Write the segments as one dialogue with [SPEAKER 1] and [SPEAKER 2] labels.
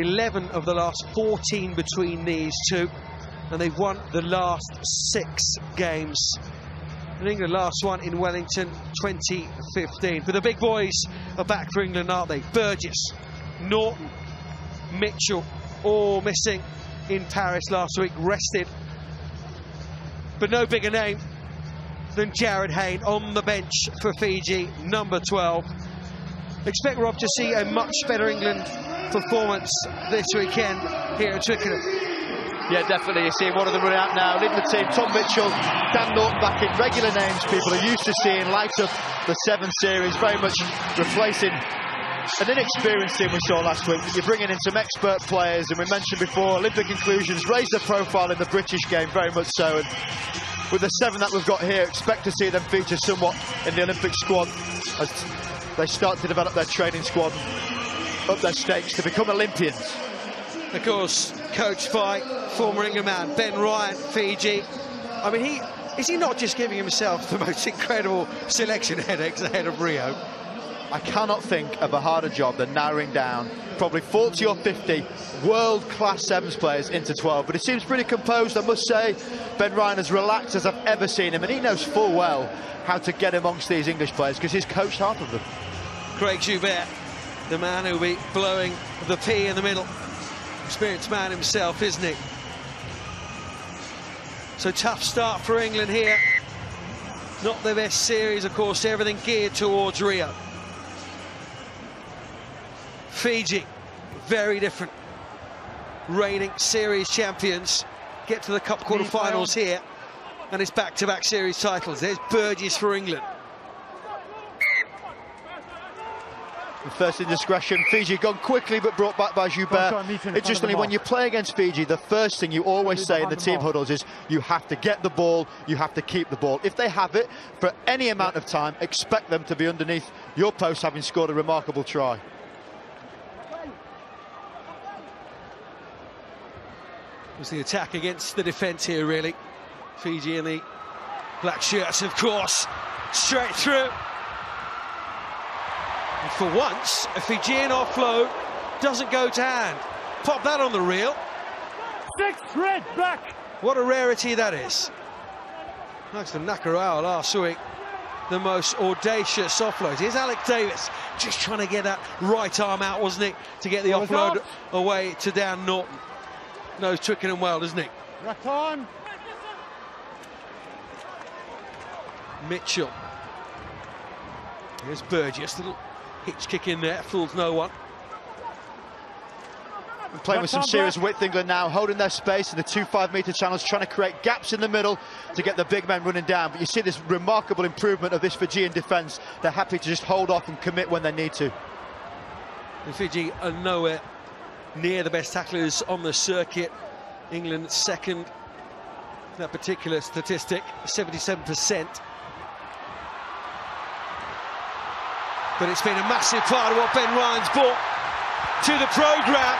[SPEAKER 1] 11 of the last 14 between these two, and they've won the last 6 games. And England last one in Wellington 2015. But the big boys are back for England, aren't they? Burgess, Norton, Mitchell, all missing in Paris last week, rested. But no bigger name than Jared Hayne on the bench for Fiji, number 12. Expect, Rob, to see a much better England performance this weekend here at Twickenham.
[SPEAKER 2] Yeah, definitely. You're seeing one of them running out now, leading the team. Tom Mitchell, Dan Norton back in. Regular names people are used to seeing. Light up the 7 series, very much replacing an inexperienced team we saw last week. You're bringing in some expert players, and we mentioned before, Olympic inclusions raised their profile in the British game, very much so. And with the 7 that we've got here, expect to see them feature somewhat in the Olympic squad as they start to develop their training squad, up their stakes to become Olympians.
[SPEAKER 1] Of course, coached by former England man Ben Ryan, Fiji. I mean, is he not just giving himself the most incredible selection headaches ahead of Rio?
[SPEAKER 2] I cannot think of a harder job than narrowing down probably 40 or 50 world-class sevens players into 12, but he seems pretty composed, I must say. Ben Ryan as relaxed as I've ever seen him, and he knows full well how to get amongst these English players because he's coached half of them.
[SPEAKER 1] Craig Joubert, the man who'll be blowing the P in the middle. Experienced man himself, isn't he? So tough start for England here. Not the best series, of course, everything geared towards Rio. Fiji, very different. Reigning series champions, get to the Cup quarter-finals here, and it's back-to-back series titles. There's Burgess for England.
[SPEAKER 2] The first indiscretion, Fiji gone quickly but brought back by Joubert. Interestingly, when you play against Fiji, the first thing you always say in the team huddles is you have to get the ball, you have to keep the ball. If they have it for any amount of time, expect them to be underneath your post, having scored a remarkable try.
[SPEAKER 1] It was the attack against the defence here, really. Fiji in the black shirts, of course, straight through. And for once, a Fijian offload doesn't go to hand. Pop that on the reel.
[SPEAKER 3] 6 red back.
[SPEAKER 1] What a rarity that is. Thanks to Nakarawa last week, the most audacious offload. Here's Alex Davis, just trying to get that right arm out, wasn't he, to get the offload away to Dan Norton. Knows Twickenham well, doesn't he?
[SPEAKER 3] Right on.
[SPEAKER 1] Mitchell. Here's Burgess, little hitch kick in there, fools no one.
[SPEAKER 2] And playing with some serious width, England now holding their space in the 2 5-metre channels, trying to create gaps in the middle to get the big men running down. But you see this remarkable improvement of this Fijian defence. They're happy to just hold off and commit when they need to.
[SPEAKER 1] And Fiji are nowhere near the best tacklers on the circuit. England second, that particular statistic, 77%. But it's been a massive part of what Ben Ryan's brought to the programme.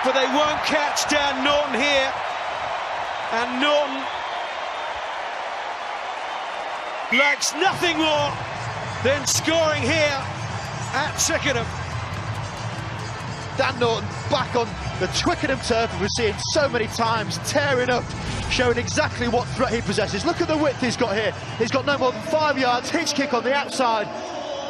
[SPEAKER 1] But they won't catch Dan Norton here. And Norton likes nothing more than scoring here at Twickenham.
[SPEAKER 2] Dan Norton back on the Twickenham turf, we've seen so many times, tearing up, showing exactly what threat he possesses. Look at the width he's got here. He's got no more than 5 yards, hitch kick on the outside,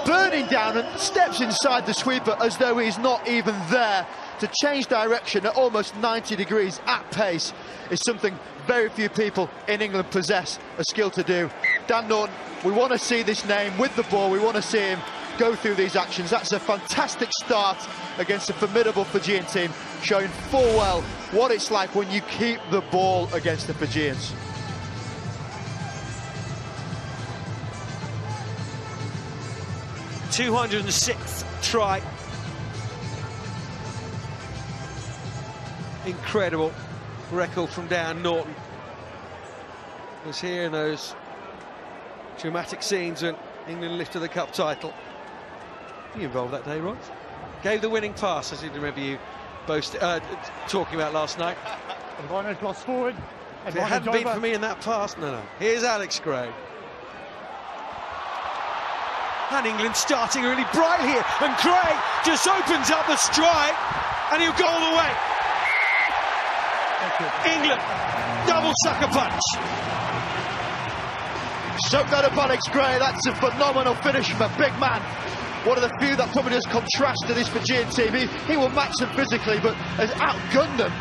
[SPEAKER 2] burning down and steps inside the sweeper as though he's not even there. To change direction at almost 90 degrees at pace is something very few people in England possess a skill to do. Dan Norton, we want to see this name with the ball, we want to see him go through these actions. That's a fantastic start against a formidable Fijian team, showing full well what it's like when you keep the ball against the Fijians.
[SPEAKER 1] #206th try. Incredible record from Dan Norton. It was here in those dramatic scenes when England lifted the cup title. Were you involved that day, Roy? Gave the winning pass, as you remember you both talking about last night.
[SPEAKER 3] Forward.
[SPEAKER 1] If it hadn't been for me in that pass, no. Here's Alex Gray. And England starting really bright here, and Gray just opens up the strike. and he'll go all the way. England, double sucker punch.
[SPEAKER 2] Soaked out of Alex Gray, that's a phenomenal finish from a big man. One of the few that probably does contrast to this Fijian team. He will match them physically, but has outgunned them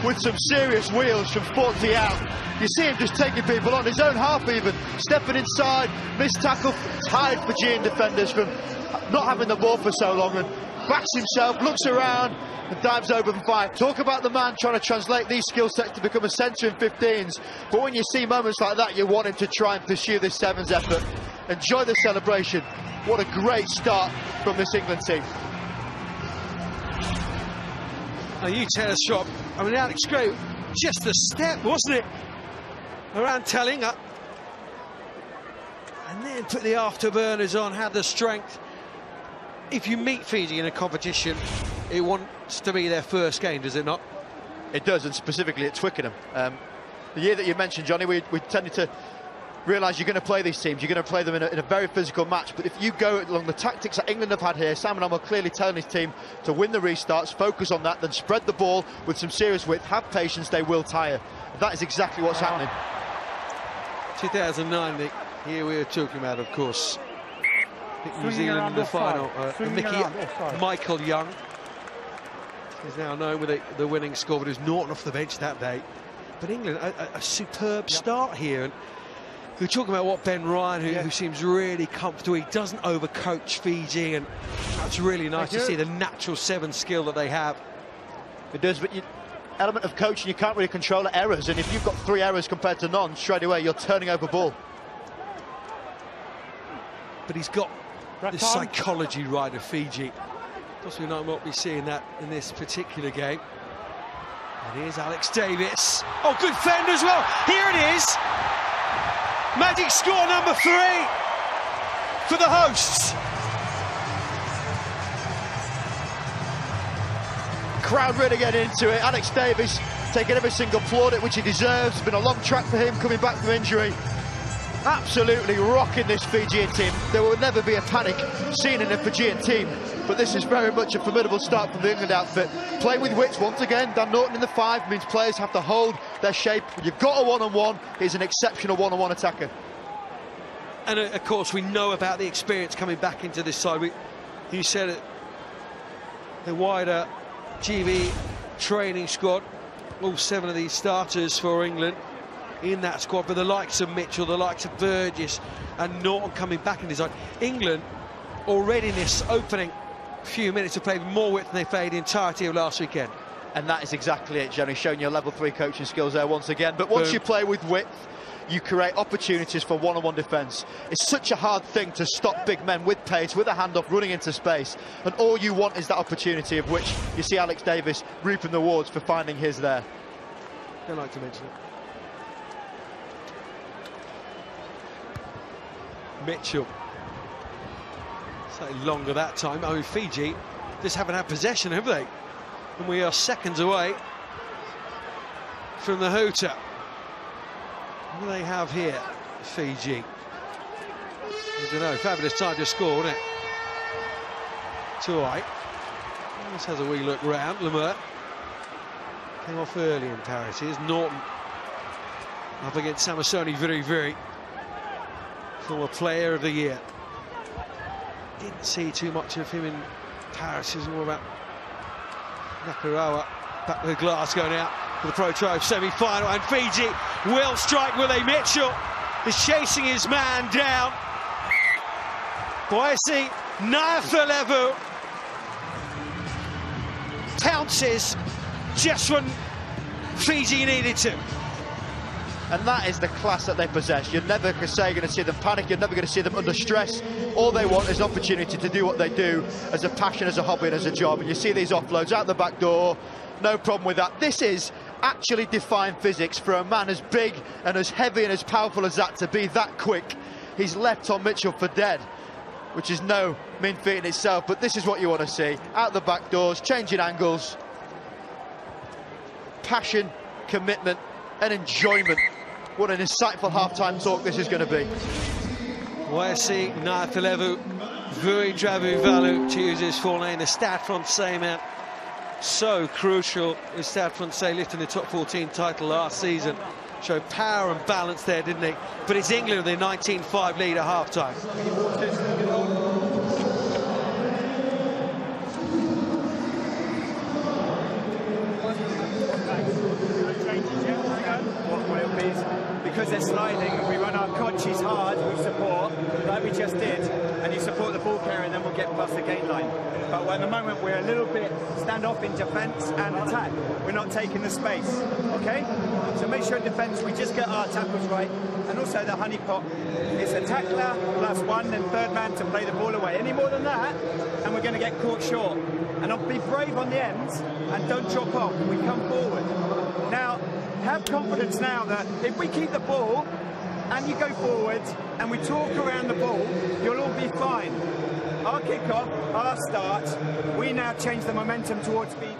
[SPEAKER 2] with some serious wheels from 40 out. You see him just taking people on his own half even, stepping inside, missed tackle, tired Fijian defenders from not having the ball for so long, and backs himself, looks around and dives over the fight. Talk about the man trying to translate these skill sets to become a centre in 15s, but when you see moments like that, you want him to try and pursue this sevens effort. Enjoy the celebration. What a great start from this England team.
[SPEAKER 1] Now you tell us, Shop, I mean, Alex Gray, just a step, wasn't it? Around telling up. And then put the afterburners on, had the strength. If you meet Fiji in a competition, it wants to be their first game, does it not?
[SPEAKER 2] It does, and specifically at Twickenham. The year that you mentioned, Johnny, we tended to realise you're going to play these teams, you're going to play them in a very physical match, but if you go along the tactics that England have had here, Sam and I were clearly telling his team to win the restarts, focus on that, then spread the ball with some serious width, have patience, they will tire. That is exactly what's happening.
[SPEAKER 1] 2009, Nick, here we are talking about, of course, New Zealand in the final. Michael Young is now known with the winning score, but he was Norton off the bench that day. But England, a superb start here. And we're talking about what Ben Ryan, who seems really comfortable. He doesn't overcoach Fiji, and that's really nice to see the natural seven skill that they have.
[SPEAKER 2] It does, but element of coaching, you can't really control errors, and if you've got 3 errors compared to none, straight away you're turning over ball.
[SPEAKER 1] But he's got the psychology right of Fiji. Possibly not what we're seeing that in this particular game. And here's Alex Davis. Oh, good fend as well. Here it is. Magic score number 3 for the hosts.
[SPEAKER 2] Crowd really getting into it. Alex Davis taking every single plaudit, which he deserves. It's been a long track for him coming back from injury. Absolutely rocking this Fijian team. There will never be a panic seen in a Fijian team, but this is very much a formidable start from the England outfit. Playing with wits once again. Dan Norton in the 5 means players have to hold their shape. When you've got a one-on-one, he's an exceptional one-on-one attacker.
[SPEAKER 1] And of course, we know about the experience coming back into this side. You said it, the wider GB training squad, all 7 of these starters for England in that squad, but the likes of Mitchell, the likes of Burgess and Norton coming back in his side. England already in this opening few minutes have played more width than they played the entirety of last weekend. And
[SPEAKER 2] that is exactly it, Johnny, showing your level 3 coaching skills there once again. But once you play with width, you create opportunities for one-on-one defence. It's such a hard thing to stop big men with pace, with a handoff, running into space, and all you want is that opportunity, of which you see Alex Davis reaping the rewards for finding his there.
[SPEAKER 1] Don't like to mention it. Mitchell, slightly longer that time. I mean, Fiji just haven't had possession, have they? And we are seconds away from the hooter. What do they have here, Fiji? I don't know, fabulous time to score, wasn't it? It's all right. This has a wee look round. Lemert came off early in parity. Here's Norton up against Samasoni, very former player of the year. Didn't see too much of him in Paris. It was all about Nakarawa back with the glass going out for the Pro Tribe semi-final, and Fiji will strike, will they? Mitchell is chasing his man down. Boise Nafalevu pounces just when Fiji needed to.
[SPEAKER 2] And that is the class that they possess. You're never going to see them panic, you're never going to see them under stress. All they want is an opportunity to do what they do as a passion, as a hobby and as a job. And you see these offloads out the back door, no problem with that. This is actually defying physics for a man as big and as heavy and as powerful as that to be that quick. He's left on Mitchell for dead, which is no mean feat in itself, but this is what you want to see. Out the back doors, changing angles, passion, commitment and enjoyment. What an insightful half-time talk this is going to be.
[SPEAKER 1] Boise Nafalevu, Vuidravu Valu, to use his full name, the stat from Seymour. So crucial with Stade Francais lifting the top 14 title last season. Showed power and balance there, didn't he? But it's England with the 19-5 lead at half-time.
[SPEAKER 4] Because they're sliding, we run our conches hard, we support, like we just did, and you support the ball carrier, and then we'll get past the gain line. But at the moment, we're a little bit stand-off in defence and attack. We're not taking the space, okay? So make sure in defence we just get our tackles right, and also the honeypot is a tackler plus one and third man to play the ball away. Any more than that, and we're going to get caught short. And I'll be brave on the ends, and don't drop off. We come forward. Now, have confidence now that if we keep the ball and you go forward and we talk around the ball, you'll all be fine. Our kick-off, our start, we now change the momentum towards Fiji,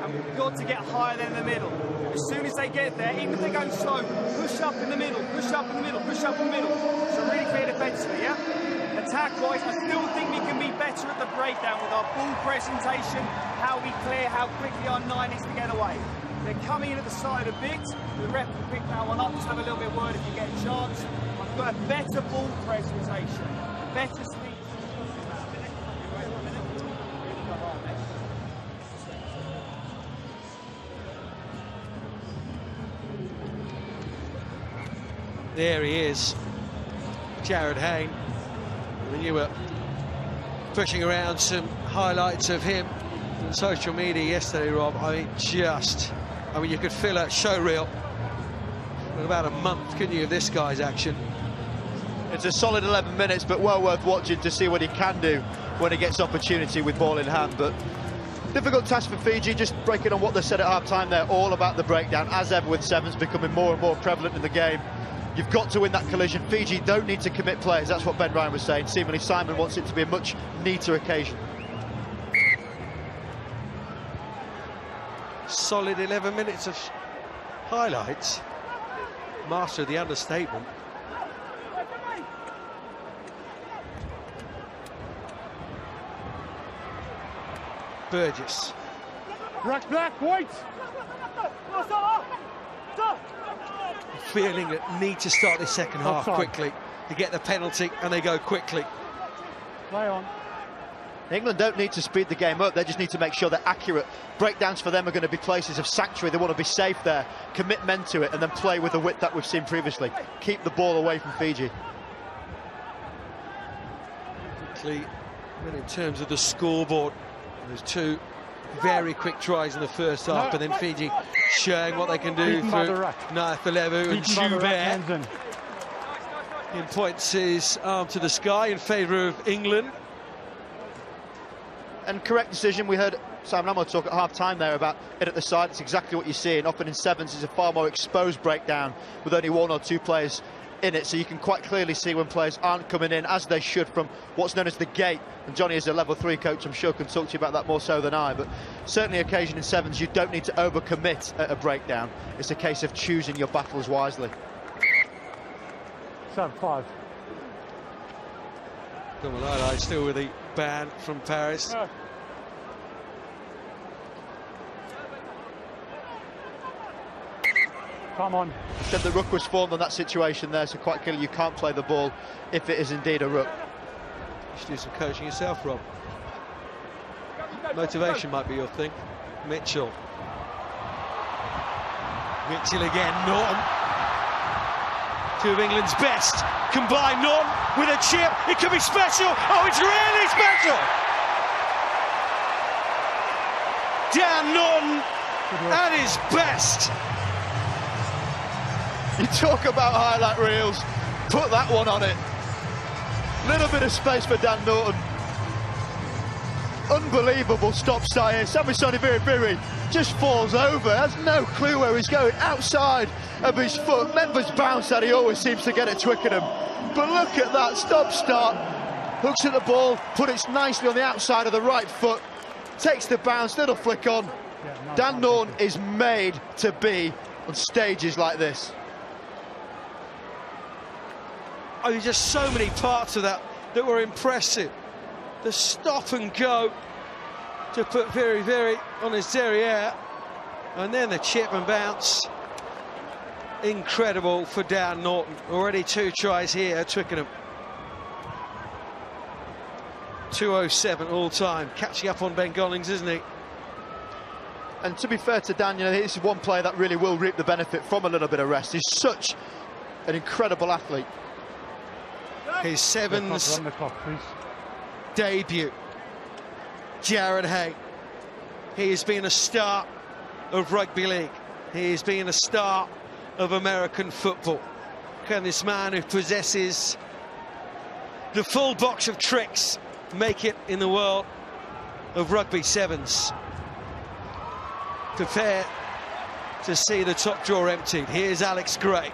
[SPEAKER 4] and we've got to get higher than the middle. As soon as they get there, even if they go slow, push up in the middle, push up in the middle, push up in the middle. So really clear defensively, yeah? Attack-wise, I still think we can be better at the breakdown with our ball presentation, how we clear, how quickly our nine is to get away. They're coming in at the side a bit. The ref will pick that one up. Just have a little bit of word if you get a chance. I've got a better ball presentation, better speed.
[SPEAKER 1] There he is, Jared Hayne. When you were pushing around some highlights of him on social media yesterday, Rob, I mean, you could fill a show reel in about a month, couldn't you, of this guy's action?
[SPEAKER 2] It's a solid 11 minutes, but well worth watching to see what he can do when he gets opportunity with ball in hand. But difficult task for Fiji, just breaking on what they said at half-time there, all about the breakdown, as ever with sevens becoming more and more prevalent in the game. You've got to win that collision. Fiji don't need to commit players, that's what Ben Ryan was saying. Seemingly Simon wants it to be a much neater occasion.
[SPEAKER 1] Solid 11 minutes of highlights. Master of the understatement. Burgess.
[SPEAKER 3] Black, white.
[SPEAKER 1] Feeling that need to start this second half quickly to get the penalty, and they go quickly.
[SPEAKER 3] Play on.
[SPEAKER 2] England don't need to speed the game up, they just need to make sure they're accurate. Breakdowns for them are going to be places of sanctuary, they want to be safe there, commit men to it, and then play with the width that we've seen previously. Keep the ball away from Fiji.
[SPEAKER 1] Quickly, then in terms of the scoreboard, there's two very quick tries in the first half, but then Fiji showing what they can do through Nathalevu and Joubert. He points his arm to the sky in favour of England.
[SPEAKER 2] And correct decision. We heard Simon Ammo talk at half-time there about it at the side. It's exactly what you see, and often in sevens is a far more exposed breakdown with only one or two players in it, so you can quite clearly see when players aren't coming in as they should from what's known as the gate. And Johnny, is a level 3 coach, I'm sure can talk to you about that more so than I, but certainly occasion in sevens you don't need to overcommit at a breakdown. It's a case of choosing your battles wisely.
[SPEAKER 3] 7-5.
[SPEAKER 1] Dumalala still with the ban from Paris.
[SPEAKER 3] No. Come on.
[SPEAKER 2] Said the ruck was formed on that situation there, so quite clearly you can't play the ball if it is indeed a ruck.
[SPEAKER 1] You should do some coaching yourself, Rob. Motivation might be your thing. Mitchell. Mitchell again, Norton. Two of England's best. Combined Norton with a chip. It could be special. Oh, it's really special. Dan Norton at his best.
[SPEAKER 2] You talk about highlight reels, put that one on it. Little bit of space for Dan Norton. Unbelievable stop-start here. Samisoni Viribiri just falls over, has no clue where he's going, outside of his foot. Members bounce that he always seems to get at Twickenham. But look at that stop-start. Hooks at the ball, put it nicely on the outside of the right foot. Takes the bounce, little flick on. Dan Norton is made to be on stages like this.
[SPEAKER 1] Oh, there's just so many parts of that were impressive. The stop and go, to put very, very on his derriere. And then the chip and bounce. Incredible for Dan Norton. Already 2 tries here at Twickenham. 2:07 all time. Catching up on Ben Gollings, isn't he?
[SPEAKER 2] And to be fair to Dan, you know, this is one player that really will reap the benefit from a little bit of rest. He's such an incredible athlete.
[SPEAKER 1] His Sevens debut. Jared Hay. He has been a star of rugby league. He has been a star of American football. Can this man who possesses the full box of tricks make it in the world of rugby sevens? Prepare to see the top draw emptied. Here's Alex Gray.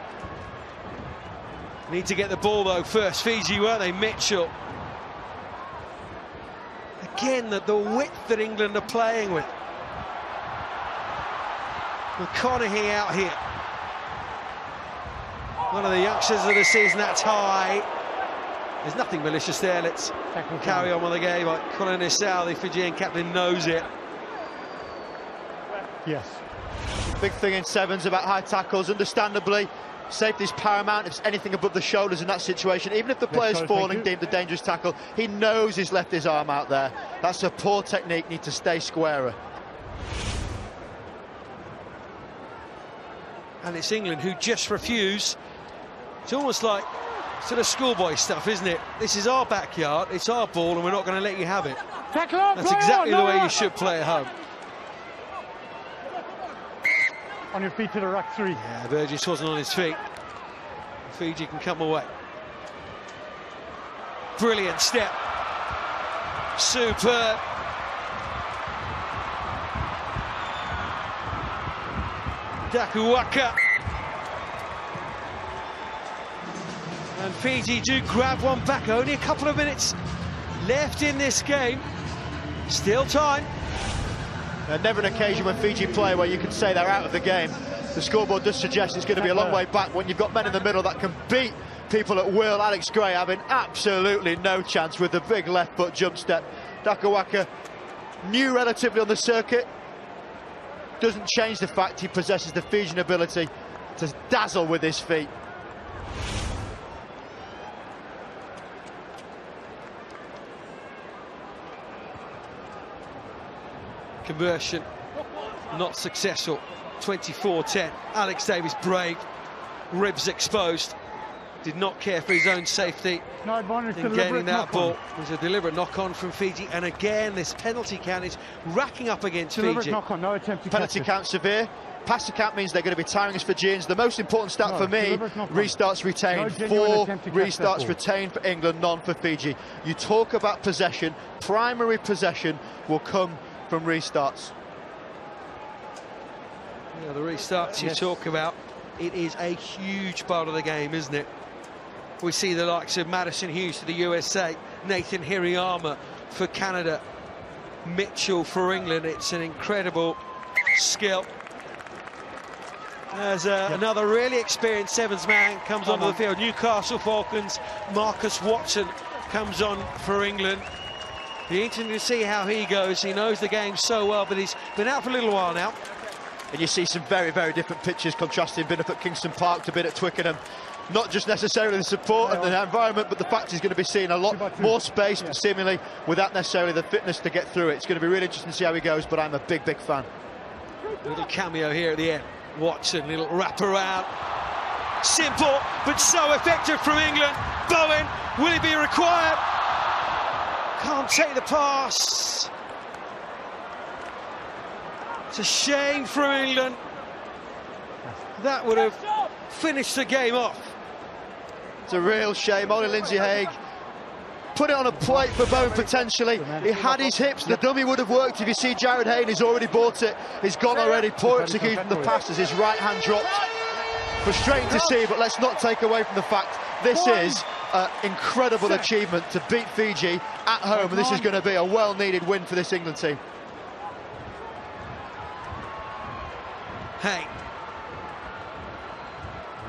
[SPEAKER 1] Need to get the ball though first. Fiji, weren't they? Mitchell. Again, the width that England are playing with. McConaughey out here. One of the youngsters of the season, that's high. There's nothing malicious there. Let's carry on with the game. Like Colin Issau, the Fijian captain, knows it.
[SPEAKER 3] Yes.
[SPEAKER 2] Big thing in sevens about high tackles, understandably. Safety is paramount. If it's anything above the shoulders in that situation, even if the player's falling, deemed a dangerous tackle, he knows he's left his arm out there. That's a poor technique, need to stay squarer.
[SPEAKER 1] And it's England who just refuse. It's almost like sort of schoolboy stuff, isn't it? This is our backyard, it's our ball, and we're not going to let you have it. That's exactly the way you should play at home.
[SPEAKER 3] On your feet to the rack 3.
[SPEAKER 1] Yeah, Burgess wasn't on his feet. Fiji can come away. Brilliant step. Superb. Dakuwaka. And Fiji do grab one back. Only a couple of minutes left in this game. Still time.
[SPEAKER 2] Never an occasion when Fiji play where you can say they're out of the game. The scoreboard does suggest it's going to be a long way back when you've got men in the middle that can beat people at will. Alex Gray having absolutely no chance with the big left foot jump step. Dakuwaka, new relatively on the circuit, doesn't change the fact he possesses the Fijian ability to dazzle with his feet.
[SPEAKER 1] Conversion not successful. 24-10. Alex Davis brave, ribs exposed, did not care for his own safety in gaining that ball. It was a deliberate knock-on from Fiji, and again this penalty count is racking up against Fiji.
[SPEAKER 3] No attempt to
[SPEAKER 2] penalty count severe. Pass the count means they're going to be tiring us Fijians. The most important stat for me, restarts retained. 4 restarts retained for England, none for Fiji. You talk about possession, primary possession will come from restarts.
[SPEAKER 1] Yeah, the restarts you talk about, it is a huge part of the game, isn't it? We see the likes of Madison Hughes for the USA, Nathan Hirayama for Canada, Mitchell for England. It's an incredible skill. As another really experienced sevens man comes onto the field. Newcastle Falcons, Marcus Watson comes on for England. Be interesting to see how he goes. He knows the game so well, but he's been out for a little while now.
[SPEAKER 2] And you see some very, very different pitches contrasting, been up at Kingston Park to been at Twickenham. Not just necessarily the support and the environment, but the fact he's going to be seeing a lot more space, but seemingly without necessarily the fitness to get through it. It's going to be really interesting to see how he goes, but I'm a big, big fan.
[SPEAKER 1] Little cameo here at the end. Watson, little wraparound. Simple, but so effective from England. Bowen, will he be required? Can't take the pass. It's a shame from England. That would have finished the game off.
[SPEAKER 2] It's a real shame. Ollie Lindsay-Haig put it on a plate for Bowen potentially. He had his hips, the dummy would have worked. If you see Jared Hay, he's already bought it. He's gone already. Poor execution from the pass as his right hand dropped. Frustrating to see, but let's not take away from the fact this is an incredible achievement to beat Fiji at home, and this is going to be a well-needed win for this England team.
[SPEAKER 1] Hey,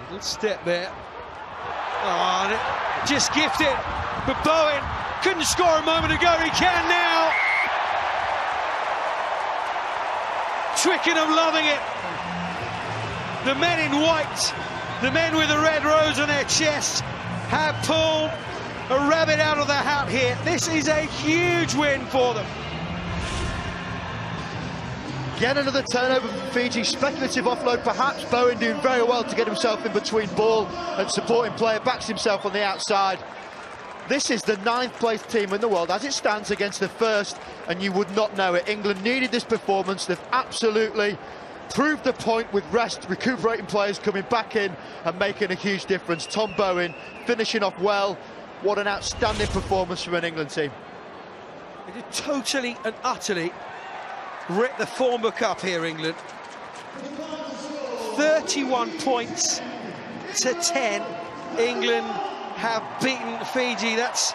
[SPEAKER 1] little step there. Oh, just gifted. But Bowen couldn't score a moment ago. He can now. Twickenham loving it. The men in white, the men with the red rose on their chest, have pulled a rabbit out of the hat here. This is a huge win for them.
[SPEAKER 2] Again, another turnover from Fiji, speculative offload, perhaps Bowen doing very well to get himself in between ball and supporting player, backs himself on the outside. This is the 9th place team in the world as it stands against the 1st, and you would not know it. England needed this performance. They've absolutely proved the point with rest, recuperating players coming back in and making a huge difference. Tom Bowen finishing off well. What an outstanding performance from an England team.
[SPEAKER 1] They did totally and utterly rip the form book up here, England. 31 points to 10. England have beaten Fiji. That's